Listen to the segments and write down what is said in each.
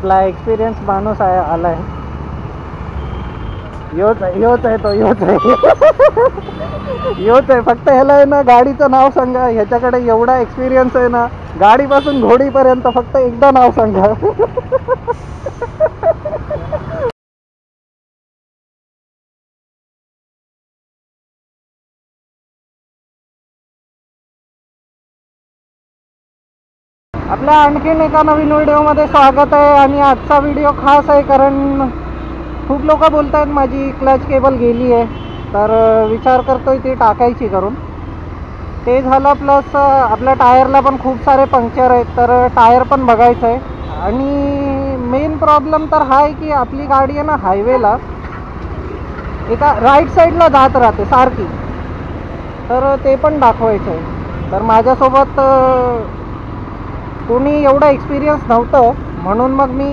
आपला एक्सपिरियन्स माणूस आहे आलाय. योच आहे तो, योच आहे. फक्त ह्याला आहे ना गाडीचं नाव सांगा. ह्याच्याकडे एवढा एक्सपिरियन्स आहे ना, गाडीपासून घोडीपर्यंत. फक्त एकदा नाव सांगा. आपल्या आणखीन एका नवीन व्हिडिओमध्ये स्वागत आहे. आणि आजचा व्हिडिओ खास आहे कारण खूप लोक बोलत आहेत माझी क्लच केबल गेली आहे. तर विचार करतोय ती टाकायची करून. ते झालं, प्लस आपल्या टायरला पण खूप सारे पंक्चर आहेत. तर टायर पण बघायचं आहे. आणि मेन प्रॉब्लेम तर हा आहे की आपली गाडी आहे ना हायवेला एका राईट साईडला जात राहते सारखी. तर ते पण दाखवायचं आहे. तर माझ्यासोबत कोणी एवढा एक्सपिरियन्स नव्हतं म्हणून मग मी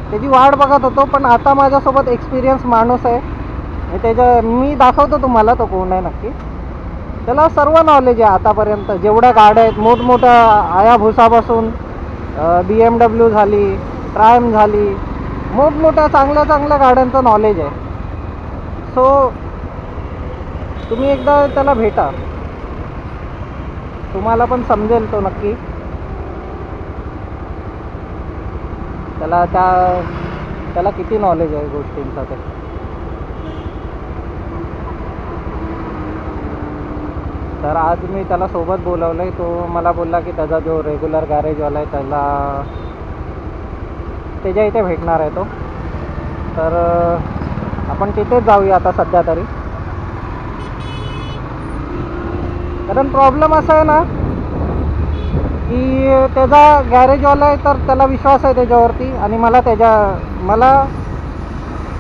त्याची वाट बघत होतो. पण आता माझ्यासोबत एक्सपिरियन्स माणूस आहे. मी दाखवतो तुम्हाला तो कोण आहे नक्की. त्याला सर्व नॉलेज आहे आतापर्यंत. जेवढ्या गाड्या आहेत मोठमोठ्या आयाभुसापासून BMW झाली, ट्रायम झाली, मोठमोठ्या चांगल्या गाड्यांचं नॉलेज आहे. सो तुम्ही एकदा त्याला भेटा, तुम्हाला पण समजेल तो नक्की. त्याला किती नॉलेज आहे गोष्टींचं ते. तर आज मी त्याला सोबत बोलवलं आहे. तो मला बोलला की त्याचा जो रेग्युलर गॅरेजवाला आहे त्याच्या इथे भेटणार आहे तो. तर आपण तिथेच जाऊया आता सध्या तरी. कारण प्रॉब्लेम असा आहे ना की त्याचा गॅरेजवाला आहे तर त्याला विश्वास आहे त्याच्यावरती. आणि मला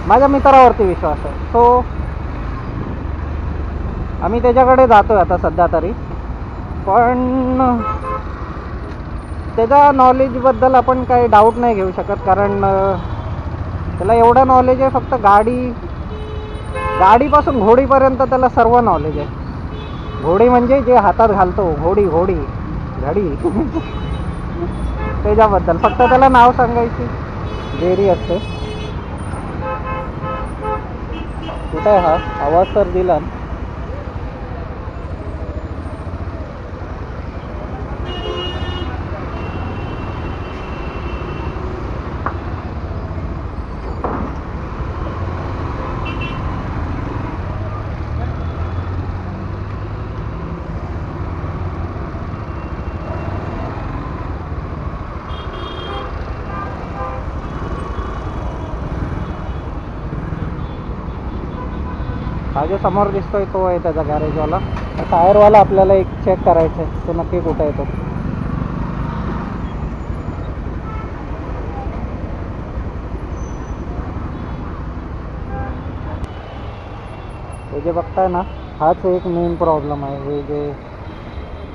माझ्या मित्रावरती विश्वास आहे. सो आम्ही त्याच्याकडे जातो आहे आता सध्या तरी. पण त्याच्या नॉलेजबद्दल आपण काही डाऊट नाही घेऊ शकत कारण त्याला एवढं नॉलेज आहे. फक्त गाडीपासून घोडीपर्यंत त्याला सर्व नॉलेज आहे. घोडी म्हणजे जे हातात घालतो, घडी त्याच्याबद्दल फक्त त्याला नाव सांगायची देरी असते. कुठे हा आवाज तर दिला. हा जो समोर दिसतोय तो आहे त्याचा गॅरेजवाला. टायरवाला आपल्याला एक चेक करायचं आहे तो नक्की कुठे आहे तो. हे जे बघताय ना हाच एक मेन प्रॉब्लेम आहे. हे जे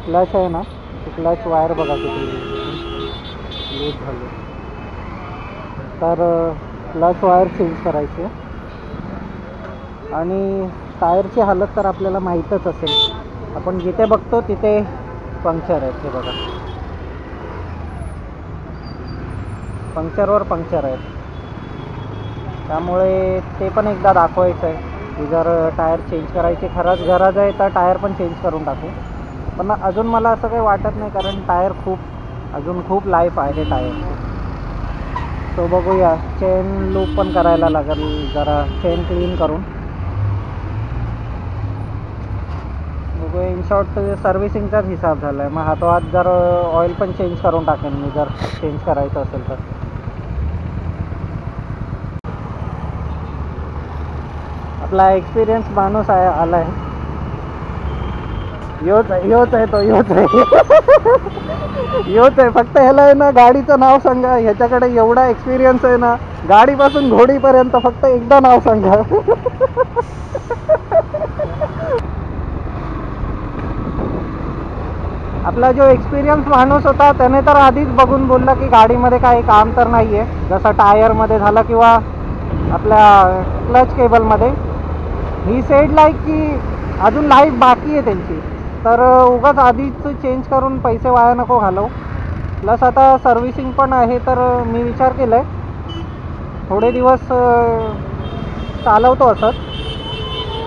क्लच आहे ना ते क्लच वायर बघा किती लूज झाली. तर क्लच वायर चेंज करायची आहे. आणि टायरची हालत तर आपल्याला माहीतच असेल. आपण जिथे बघतो तिथे पंक्चर आहेत. हे बघा पंक्चरवर पंक्चर आहेत. त्यामुळे ते पण एकदा दाखवायचं आहे की जर टायर चेंज करायची खरंच गरज आहे तर टायर पण चेंज करून टाकू. पण अजून मला असं काही वाटत नाही कारण टायर अजून खूप लाईफ आहे टायरची. तो बघूया. चेन लूप पण करायला लागेल जरा, चेन क्लीन करून. इन शॉर्ट सर्व्हिसिंगचाच हिसाब झाला आहे. मग हातोहात जर ऑइल पण चेंज करून टाकेन मी जर चेंज करायचं असेल तर. आपला एक्सपिरियन्स माणूस आलाय. योच आहे तो, योच आहे. फक्त ह्याला आहे ना गाडीचं नाव सांगा. ह्याच्याकडे एवढा एक्सपिरियन्स आहे ना, गाडीपासून घोडीपर्यंत. फक्त एकदा नाव सांगा. आपला जो एक्सपिरियन्स माणूस होता त्याने तर आधीच बघून बोलला की गाडीमध्ये काही काम तर नाही आहे. जसं टायरमध्ये झालं किंवा आपल्या क्लच केबलमध्ये. ही सेड लाईक की अजून लाईफ बाकी आहे त्यांची. तर उगाच आधीच चेंज करून पैसे वाया नको घालवू. प्लस आता सर्व्हिसिंग पण आहे, तर मी विचार केला आहे थोडे दिवस चालवतो असंच.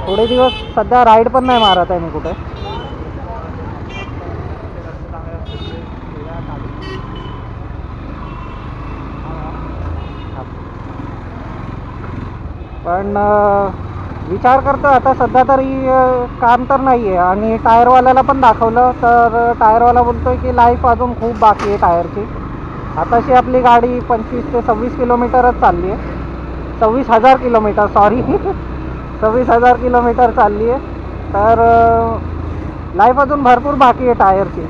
थोडे दिवस सध्या राईड पण नाही मारत आहे मी कुठे. पण विचार करतो आता सध्या तरी काम तर नाही आहे. आणि टायरवाल्याला पण दाखवलं तर टायरवाला बोलतो आहे की लाईफ अजून खूप बाकी आहे टायरची. आताशी आपली गाडी 25 ते 26 किलोमीटरच चालली आहे. 26,000 किलोमीटर, सॉरी 26,000 किलोमीटर चालली आहे. तर लाईफ अजून भरपूर बाकी आहे टायरची.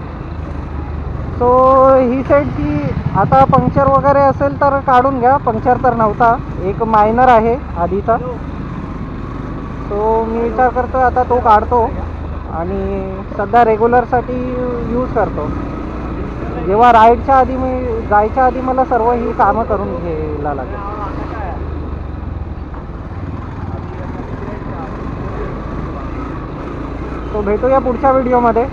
सो ही सेड की आता पंक्चर वगैरे असेल तर काढून घ्या. पंक्चर तर नव्हता, एक मायनर आहे आधीचा. सो मी विचार करतो आता तो काढतो आणि सध्या रेग्युलरसाठी यूज करतो. जेव्हा राईडच्या आधी मी जायच्या आधी मला सर्व ही कामं करून घ्यायला लागेल. तो भेटूया पुढच्या व्हिडिओमध्ये.